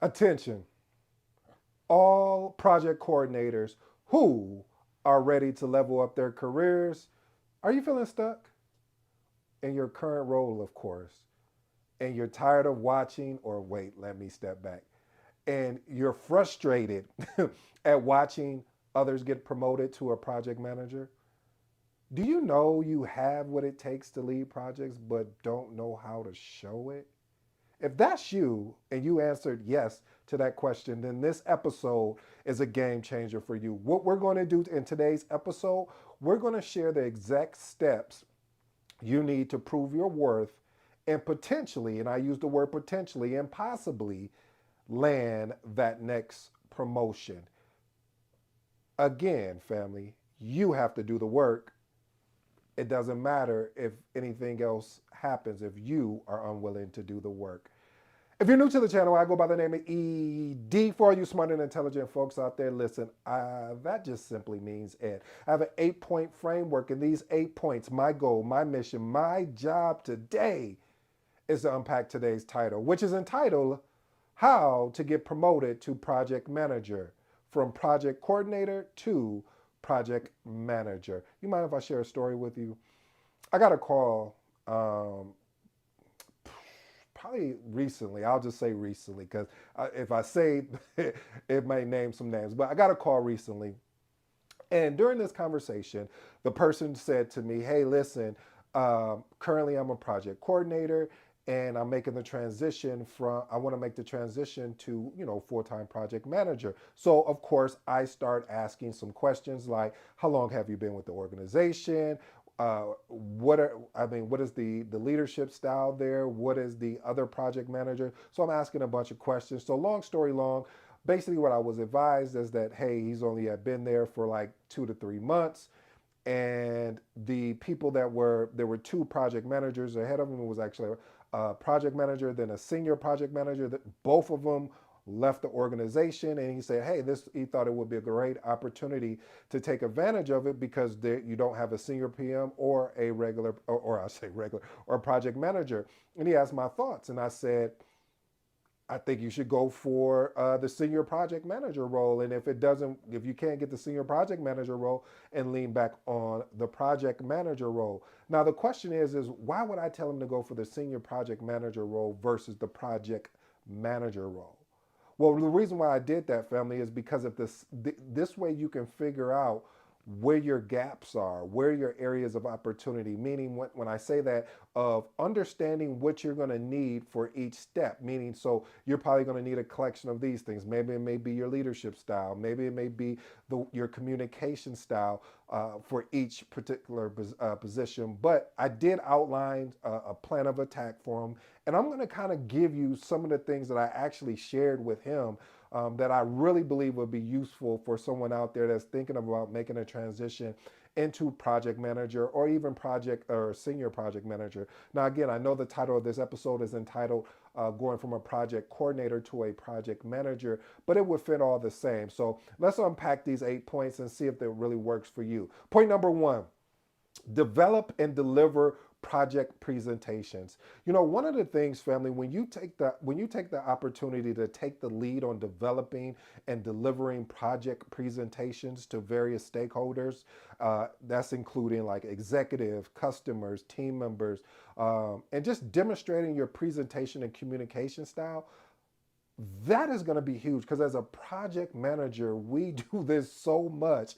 Attention, all project coordinators who are ready to level up their careers. Are you feeling stuck in your current role, of course, and you're tired of watching, or wait, let me step back, and you're frustrated at watching others get promoted to a project manager? Do you know you have what it takes to lead projects but don't know how to show it? If that's you and you answered yes to that question, then this episode is a game changer for you. What we're going to do in today's episode, we're going to share the exact steps you need to prove your worth and potentially, and I use the word potentially and possibly, land that next promotion. Again, family, you have to do the work. It doesn't matter if anything else happens if you are unwilling to do the work. If you're new to the channel, I go by the name of ED. For all you smart and intelligent folks out there, listen, that just simply means Ed. I have an 8-point framework, and these 8 points, my goal, my mission, my job today is to unpack today's title, which is entitled How to Get Promoted to Project Manager, from Project Coordinator to Project Manager. You mind if I share a story with you? I got a call probably recently. I'll just say recently because if I say it may name some names, but I got a call recently. And during this conversation, the person said to me, hey, listen, currently I'm a project coordinator and I'm making the transition from, I want to make the transition to, full-time project manager. So of course I start asking some questions like, how long have you been with the organization? What is the leadership style there? What is the other project manager? So I'm asking a bunch of questions. So long story long, basically what I was advised is that, hey, he's only had been there for like 2 to 3 months. And the people there were two project managers ahead of him. It was actually a project manager, then a senior project manager. That both of them left the organization, and he said, hey, he thought it would be a great opportunity to take advantage of it because you don't have a senior PM or a regular, or I say regular, or a project manager. And he asked my thoughts, and I said, I think you should go for the senior project manager role. And if you can't get the senior project manager role, and lean back on the project manager role. Now the question is why would I tell him to go for the senior project manager role versus the project manager role? Well, the reason why I did that, family, is because of this way you can figure out where your gaps are, where your areas of opportunity, meaning when I say that, of understanding what you're going to need for each step, meaning so you're probably going to need a collection of these things. Maybe it may be your leadership style. Maybe it may be your communication style for each particular position. But I did outline a plan of attack for him. And I'm going to kind of give you some of the things that I actually shared with him that I really believe would be useful for someone out there that's thinking about making a transition into project manager or even project or senior project manager. Now, again, I know the title of this episode is entitled Going from a Project Coordinator to a Project Manager, but it would fit all the same. So let's unpack these 8 points and see if that really works for you. Point number one: develop and deliver project presentations. One of the things, family, when you take the opportunity to take the lead on developing and delivering project presentations to various stakeholders, that's including like executive, customers, team members, and just demonstrating your presentation and communication style, that is going to be huge because as a project manager, we do this so much.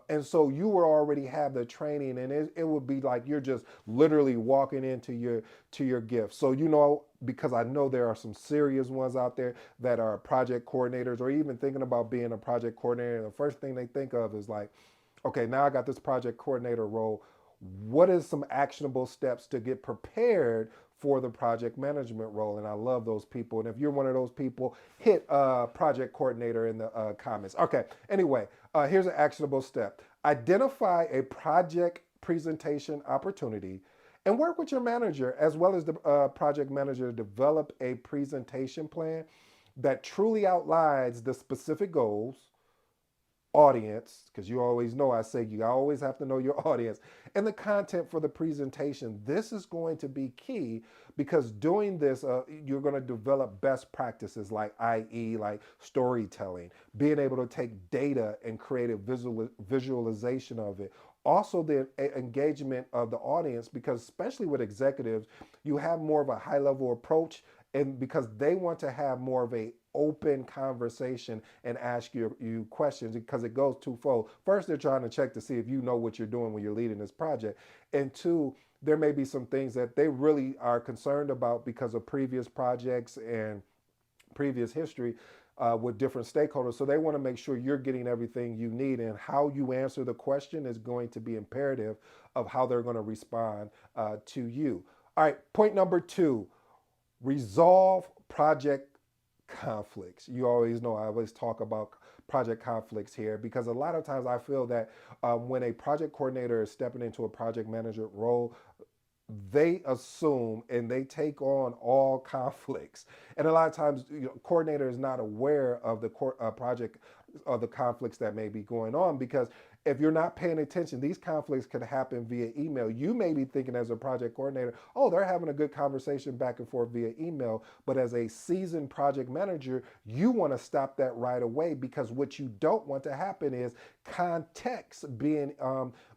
And so you will already have the training, and it would be like you're just literally walking into your gift. So, because I know there are some serious ones out there that are project coordinators or even thinking about being a project coordinator. The first thing they think of is like, okay, now I got this project coordinator role. What is some actionable steps to get prepared for the project management role? And I love those people. And if you're one of those people, hit project coordinator in the comments. Okay, anyway, here's an actionable step. Identify a project presentation opportunity and work with your manager as well as the project manager to develop a presentation plan that truly outlines the specific goals, audience, because you always know I say you always have to know your audience, and the content for the presentation. This is going to be key because doing this, you're going to develop best practices like, i.e., like storytelling, being able to take data and create a visualization of it. Also, the engagement of the audience, because especially with executives, you have more of a high level approach, and because they want to have more of a open conversation and ask you questions, because it goes twofold. First, they're trying to check to see if you know what you're doing when you're leading this project. And two, there may be some things that they really are concerned about because of previous projects and previous history with different stakeholders. So they want to make sure you're getting everything you need, and how you answer the question is going to be imperative of how they're going to respond to you. All right, point number two, resolve project conflicts. You always know I always talk about project conflicts here, because a lot of times I feel that when a project coordinator is stepping into a project manager role, they assume and they take on all conflicts, and a lot of times, coordinator is not aware of the project or the conflicts that may be going on, because if you're not paying attention, these conflicts could happen via email. You may be thinking as a project coordinator, oh, they're having a good conversation back and forth via email, but as a seasoned project manager, you want to stop that right away, because what you don't want to happen is context being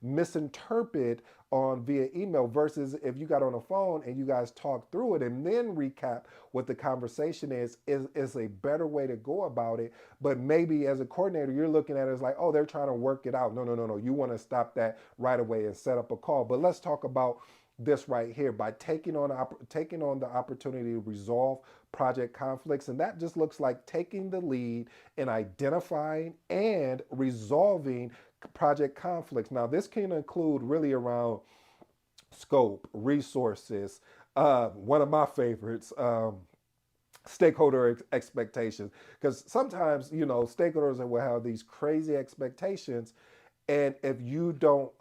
misinterpreted on via email, versus if you got on a phone and you guys talk through it and then recap what the conversation is a better way to go about it. But maybe as a coordinator, you're looking at it as like, oh, they're trying to work it out. No, no, no, no. You want to stop that right away and set up a call. But let's talk about this right here, by taking on the opportunity to resolve project conflicts. And that just looks like taking the lead in identifying and resolving project conflicts. Now, this can include really around scope, resources, one of my favorites, stakeholder expectations. Because sometimes, stakeholders will have these crazy expectations, and if you don't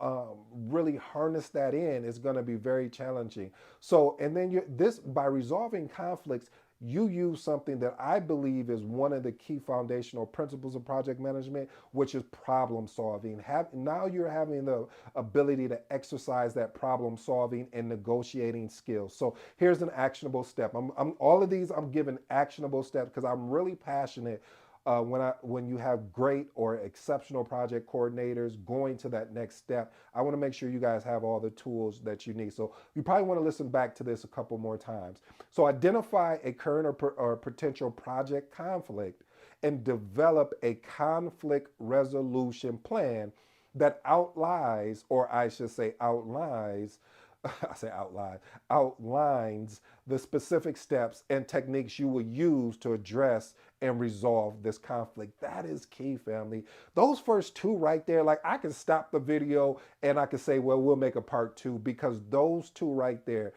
really harness that in, it's going to be very challenging. So, and then this, by resolving conflicts, you use something that I believe is one of the key foundational principles of project management, which is problem solving. Now you're having the ability to exercise that problem solving and negotiating skills. So here's an actionable step. All of these I'm giving actionable steps because I'm really passionate when you have great or exceptional project coordinators going to that next step. I want to make sure you guys have all the tools that you need. So you probably want to listen back to this a couple more times. So identify a current or potential project conflict and develop a conflict resolution plan that outlines, or I should say outlines, I say outline, outlines the specific steps and techniques you will use to address and resolve this conflict. That is key, family. Those first two right there, like I can stop the video and I can say, well, we'll make a part two, because those two right there,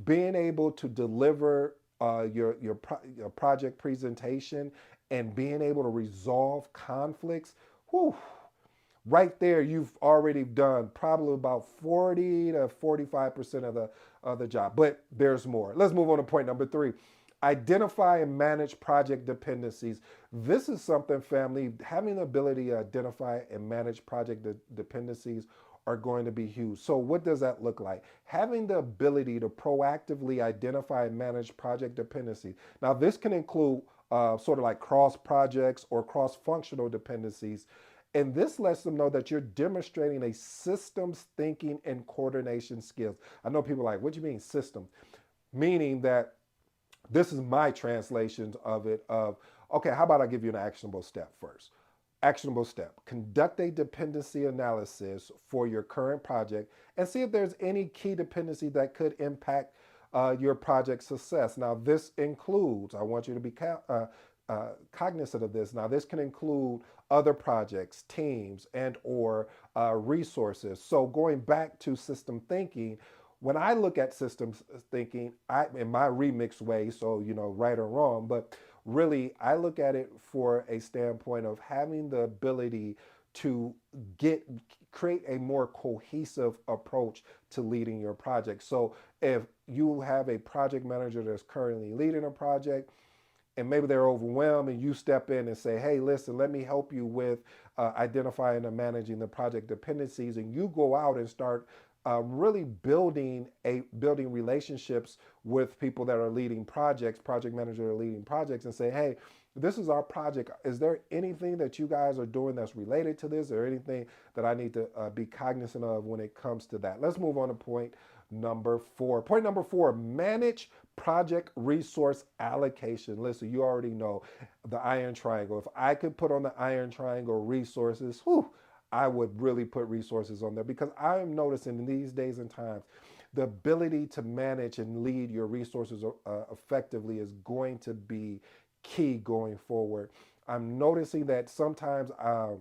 being able to deliver your project presentation and being able to resolve conflicts, whew, right there, you've already done probably about 40 to 45% of the job. But there's more. Let's move on to point number three. Identify and manage project dependencies. This is something, family, having the ability to identify and manage project dependencies are going to be huge. So what does that look like? Having the ability to proactively identify and manage project dependencies. Now, this can include sort of like cross projects or cross functional dependencies. And this lets them know that you're demonstrating a systems thinking and coordination skills. I know people are like, what do you mean system? Meaning that this is my translation of it of, okay, how about I give you an actionable step first? Actionable step, conduct a dependency analysis for your current project and see if there's any key dependency that could impact your project success. Now, this includes, I want you to be cognizant of this. Now, this can include other projects, teams, and or resources. So going back to system thinking, when I look at systems thinking, in my remix way, so, right or wrong, but really I look at it for a standpoint of having the ability to create a more cohesive approach to leading your project. So if you have a project manager that's currently leading a project, and maybe they're overwhelmed, and you step in and say, hey, listen, let me help you with identifying and managing the project dependencies, and you go out and start really building relationships with people that are leading projects, project managers that are leading projects, and say, hey, this is our project. Is there anything that you guys are doing that's related to this, or anything that I need to be cognizant of when it comes to that? Let's move on to point number 4. Point number 4: manage project resource allocation. Listen, you already know the iron triangle. If I could put on the iron triangle resources, whew, I would really put resources on there, because I'm noticing in these days and times, the ability to manage and lead your resources effectively is going to be key going forward. I'm noticing that sometimes the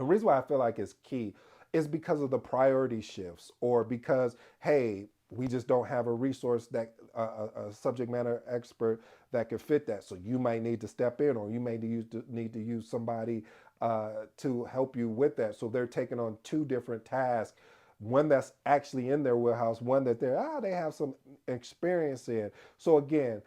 reason why I feel like it's key is because of the priority shifts, or because, hey, we just don't have a resource that a subject matter expert that could fit that. So you might need to step in, or you may need to use somebody to help you with that. So they're taking on two different tasks, one that's actually in their wheelhouse, one that they have some experience in. So again,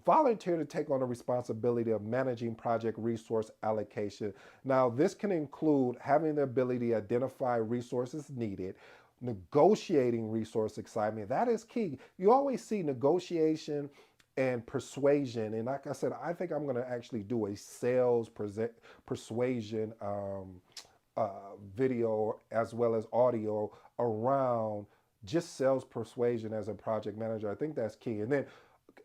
volunteer to take on the responsibility of managing project resource allocation. Now, this can include having the ability to identify resources needed, negotiating resource assignment. That is key. You always see negotiation and persuasion. And like I said, I think I'm going to actually do a persuasion video as well as audio around just sales persuasion as a project manager. I think that's key. And then,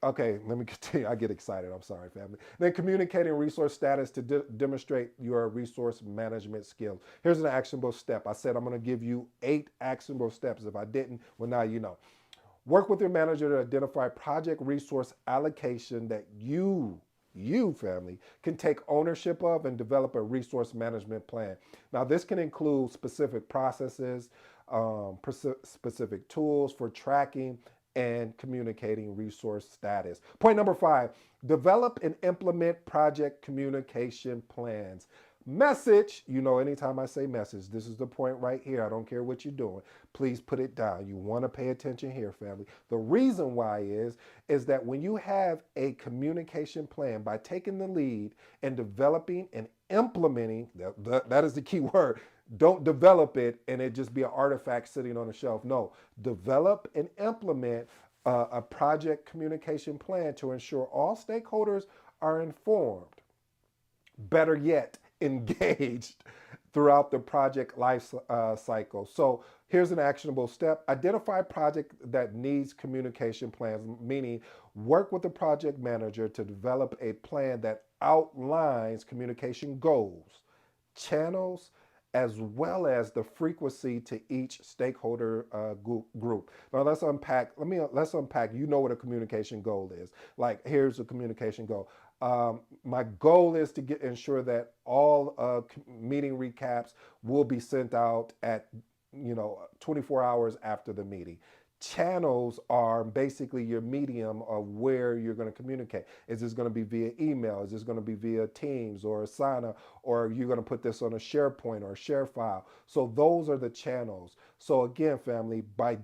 okay, let me continue. I get excited. I'm sorry, family. Then communicating resource status to demonstrate your resource management skills. Here's an actionable step. I said I'm going to give you 8 actionable steps. If I didn't, well, now you know. Work with your manager to identify project resource allocation that you family can take ownership of, and develop a resource management plan. Now, this can include specific processes, specific tools for tracking and communicating resource status. Point number 5: develop and implement project communication plans. Message, anytime I say message, this is the point right here. I don't care what you're doing. Please put it down. You want to pay attention here, family. The reason why is that when you have a communication plan, by taking the lead and developing and implementing, that is the key word. Don't develop it and it just be an artifact sitting on a shelf. No, develop and implement a project communication plan to ensure all stakeholders are informed. Better yet, engaged throughout the project life cycle. So here's an actionable step: identify project that needs communication plans, meaning work with the project manager to develop a plan that outlines communication goals, channels, as well as the frequency to each stakeholder group. Now let's unpack. Let's unpack. You know what a communication goal is. Like, here's a communication goal. My goal is to ensure that all meeting recaps will be sent out at 24 hours after the meeting. Channels are basically your medium of where you're going to communicate. Is this going to be via email? Is this going to be via Teams or Asana? Or are you going to put this on a SharePoint or a share file? So those are the channels. So again, family, by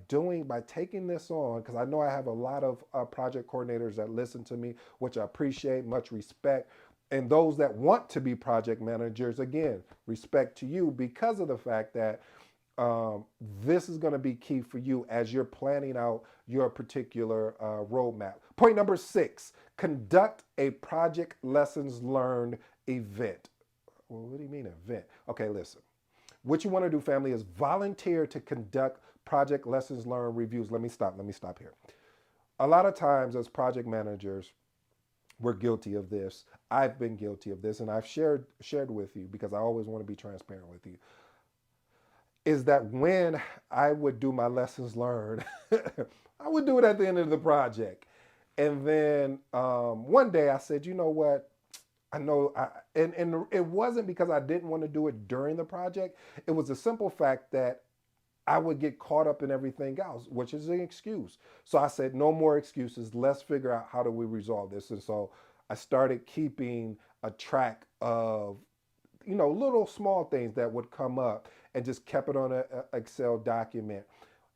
taking this on, because I know I have a lot of project coordinators that listen to me, which I appreciate, much respect. And those that want to be project managers, again, respect to you, because of the fact that this is going to be key for you as you're planning out your particular roadmap. Point number 6: conduct a project lessons learned event. Well, what do you mean event? Okay, listen. What you want to do, family, is volunteer to conduct project lessons learned reviews. Let me stop here. A lot of times as project managers, we're guilty of this. I've been guilty of this, and I've shared with you, because I always want to be transparent with you, is that when I would do my lessons learned, I would do it at the end of the project. And then one day I said, you know what? And it wasn't because I didn't want to do it during the project. It was the simple fact that I would get caught up in everything else, which is an excuse. So I said, no more excuses. Let's figure out how do we resolve this. And so I started keeping a track of little small things that would come up, and just kept it on an Excel document.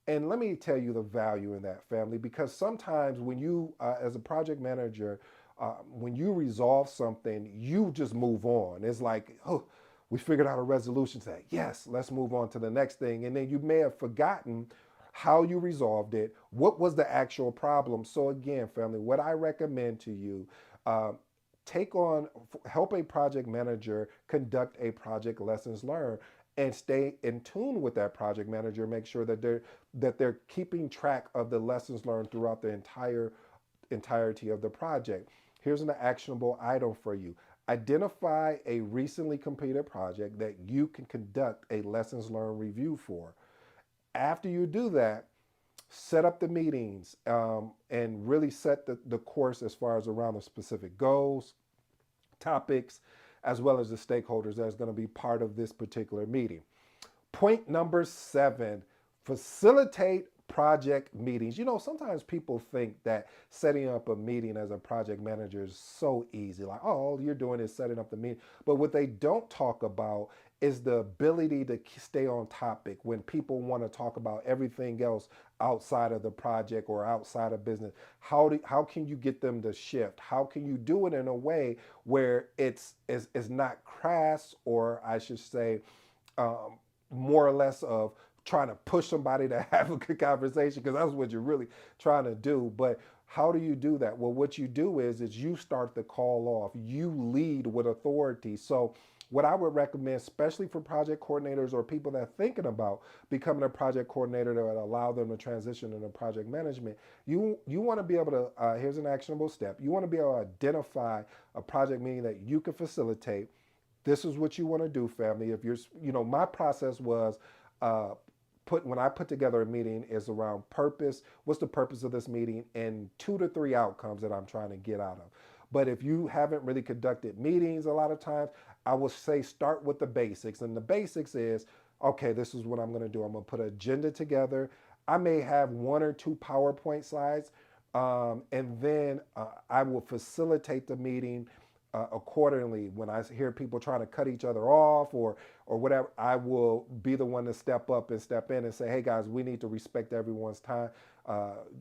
And let me tell you the value in that, family, because sometimes when you, as a project manager, when you resolve something, you just move on. It's like, oh, we figured out a resolution to that. Yes, let's move on to the next thing. And then you may have forgotten how you resolved it, what was the actual problem. So, again, family, what I recommend to you, uh, take on, help a project manager conduct a project lessons learned and stay in tune with that project manager. Make sure that they're keeping track of the lessons learned throughout the entirety of the project. Here's an actionable item for you. Identify a recently completed project that you can conduct a lessons learned review for. After you do that, set up the meetings, and really set the course as far as around the specific goals, topics, as well as the stakeholders that's going to be part of this particular meeting. Point number 7, facilitate project meetings. You know, sometimes people think that setting up a meeting as a project manager is so easy. Like, oh, all you're doing is setting up the meeting. But what they don't talk about is the ability to stay on topic when people want to talk about everything else outside of the project or outside of business. How can you get them to shift? How can you do it in a way where it's not crass, or I should say, um, more or less of trying to push somebody to have a good conversation, because that's what you're really trying to do. But how do you do that? Well, what you do is you start the call off. You lead with authority. So what I would recommend, especially for project coordinators or people that are thinking about becoming a project coordinator that would allow them to transition into project management, you want to be able to, here's an actionable step. You want to be able to identify a project meeting that you can facilitate. This is what you want to do, family. If you're, my process was, uh, when I put together a meeting, is around purpose. What's the purpose of this meeting, and 2 to 3 outcomes that I'm trying to get out of. But if you haven't really conducted meetings a lot of times, I will say start with the basics. And the basics is, okay, this is what I'm going to do. I'm going to put an agenda together. I may have 1 or 2 PowerPoint slides, and then I will facilitate the meeting accordingly. When I hear people trying to cut each other off or whatever, I will be the one to step up and step in and say, "Hey guys, we need to respect everyone's time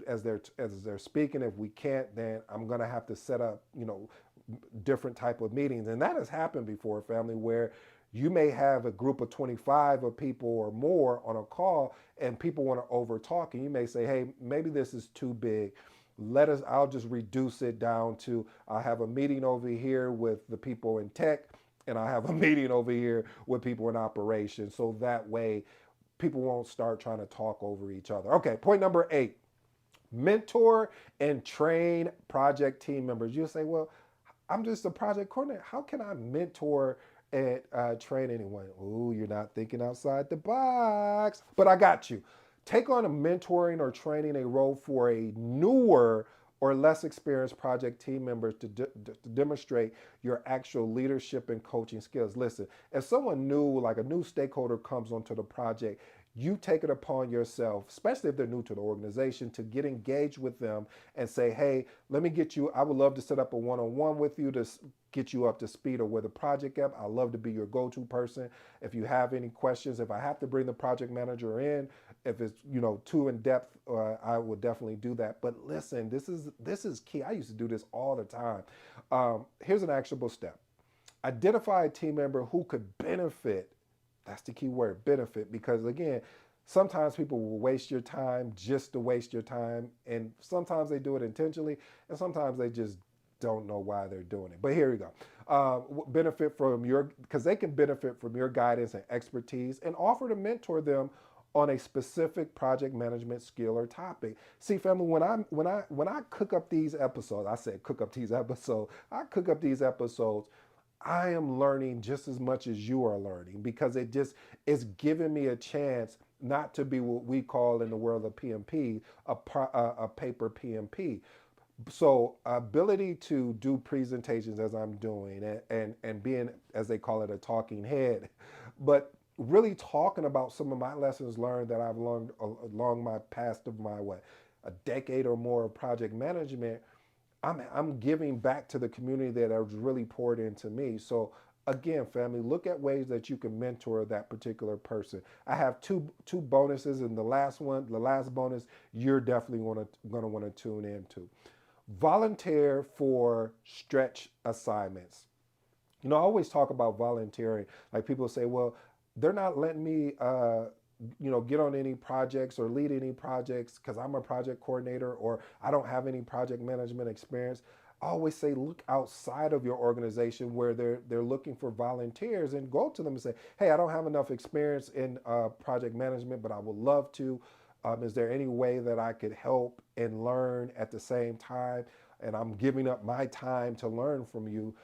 as they're speaking. If we can't, then I'm gonna have to set up, different type of meetings." And that has happened before, family, where you may have a group of 25 of people or more on a call, and people want to over talk, and you may say, "Hey, maybe this is too big. I'll just reduce it down to, I have a meeting over here with the people in tech, and I have a meeting over here with people in operations." So that way people won't start trying to talk over each other. Okay, point number 8, mentor and train project team members. You'll say, well, I'm just a project coordinator. How can I mentor and train anyone? Ooh, you're not thinking outside the box. But I got you. Take on a mentoring or training a role for a newer or less experienced project team members to demonstrate your actual leadership and coaching skills. Listen, if someone new, like a new stakeholder, comes onto the project, you take it upon yourself, especially if they're new to the organization, to get engaged with them and say, "Hey, let me get you, I would love to set up a one-on-one with you to get you up to speed or where the project at. I'd love to be your go-to person. If you have any questions, if I have to bring the project manager in, if it's, too in depth, I will definitely do that." But listen, this is key. I used to do this all the time. Here's an actionable step. Identify a team member who could benefit. That's the key word, benefit, because again, sometimes people will waste your time just to waste your time, and sometimes they do it intentionally, and sometimes they just don't know why they're doing it. But here we go. Benefit from because they can benefit from your guidance and expertise, and offer to mentor them on a specific project management skill or topic. See, family, when I cook up these episodes, I said cook up these episodes. I cook up these episodes. I am learning just as much as you are learning, because it's giving me a chance not to be what we call in the world of PMP a paper PMP. So ability to do presentations as I'm doing, and being, as they call it, a talking head, but really talking about some of my lessons learned that I've learned along my past of my a decade or more of project management. I'm giving back to the community that has really poured into me. So Again, family, look at ways that you can mentor that particular person. I have two bonuses, and the last bonus, you're definitely going to want to tune into. Volunteer for stretch assignments. I always talk about volunteering. Like people say, well, they're not letting me, get on any projects or lead any projects because I'm a project coordinator or I don't have any project management experience. I always say, look outside of your organization where they're looking for volunteers and go to them and say, hey, I don't have enough experience in project management, but I would love to. Is there any way that I could help and learn at the same time? And I'm giving up my time to learn from you.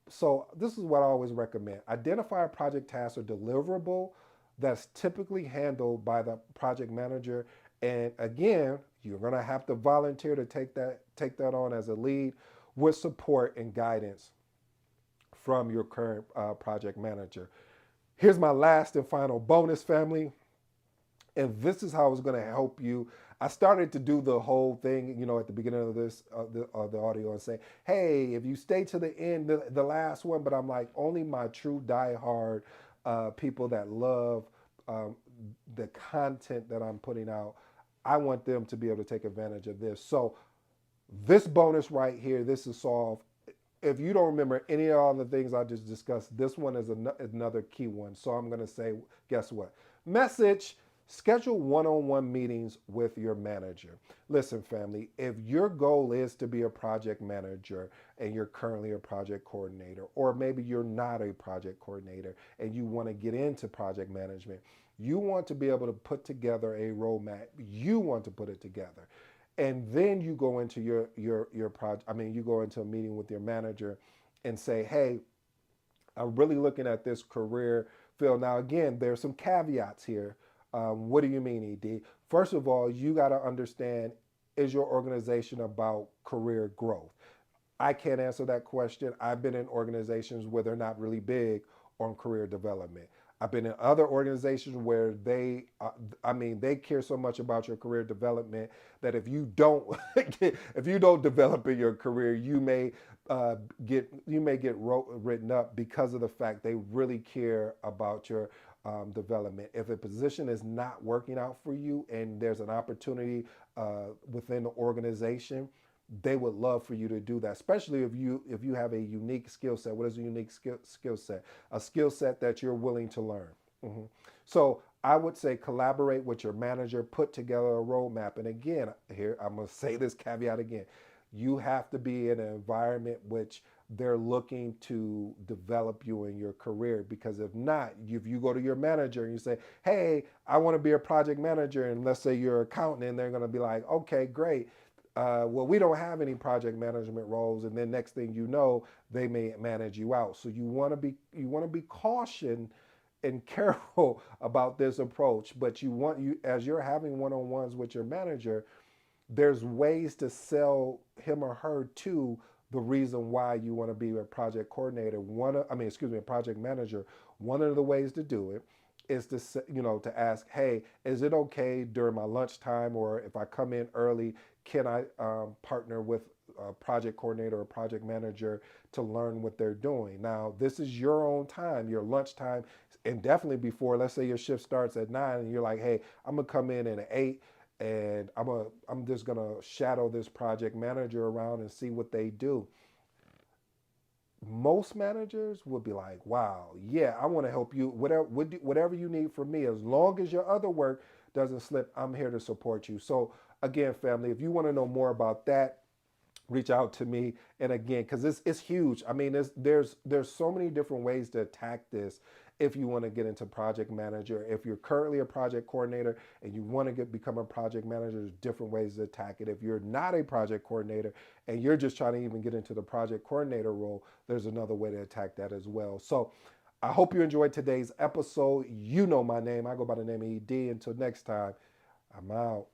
So this is what I always recommend. Identify a project task or deliverable that's typically handled by the project manager. And again, you're going to have to volunteer to take that on as a lead with support and guidance from your current project manager. Here's my last and final bonus, family. And this is how it's going to help you. I started to do the whole thing, at the beginning of this, the audio, and say, hey, if you stay to the end, the last one, but I'm like, only my true diehard people that love um, the content that I'm putting out, I want them to be able to take advantage of this. So this bonus right here, this is solved. If you don't remember any of all the things I just discussed, this one is another key one. So I'm going to say, guess what? Message: schedule one-on-one meetings with your manager. Listen, family, if your goal is to be a project manager and you're currently a project coordinator, or maybe you're not a project coordinator and you want to get into project management, you want to be able to put together a roadmap. You want to put it together. And then you go into your project. I mean, you go into a meeting with your manager and say, "Hey, I'm really looking at this career field." Now, again, there's some caveats here. What do you mean, ED? First of all, you got to understand: is your organization about career growth? I can't answer that question. I've been in organizations where they're not really big on career development. I've been in other organizations where they care so much about your career development that if you don't develop in your career, you may get written up because of the fact they really care about your development. If a position is not working out for you and there's an opportunity within the organization, they would love for you to do that, especially if you have a unique skill set. What is a unique skill set? A skill set that you're willing to learn. Mhm. So I would say collaborate with your manager, put together a roadmap. And again, here I'm going to say this caveat again: you have to be in an environment which they're looking to develop you in your career, because if not, if you go to your manager and you say, hey, I want to be a project manager, and let's say you're an accountant, and they're going to be like, okay, great, well, we don't have any project management roles, and then next thing you know, they may manage you out. So you want to be caution and careful about this approach. But as you're having one-on-ones with your manager, there's ways to sell him or her to the reason why you want to be a project coordinator. A project manager. One of the ways to do it is to ask, hey, is it okay during my lunchtime, or if I come in early, can I partner with a project coordinator or project manager to learn what they're doing? Now, this is your own time, your lunchtime, and definitely before. Let's say your shift starts at 9, and you're like, hey, I'm gonna come in at 8, and I'm just gonna shadow this project manager around and see what they do. Most managers would be like, wow, yeah, I want to help you, whatever you need from me, as long as your other work doesn't slip, I'm here to support you. So again, family, if you want to know more about that, reach out to me. And again, because it's huge. I mean, there's so many different ways to attack this. If you want to get into project manager, if you're currently a project coordinator and you want to become a project manager, there's different ways to attack it. If you're not a project coordinator and you're just trying to even get into the project coordinator role, there's another way to attack that as well. So I hope you enjoyed today's episode. You know my name. I go by the name of ED. Until next time, I'm out.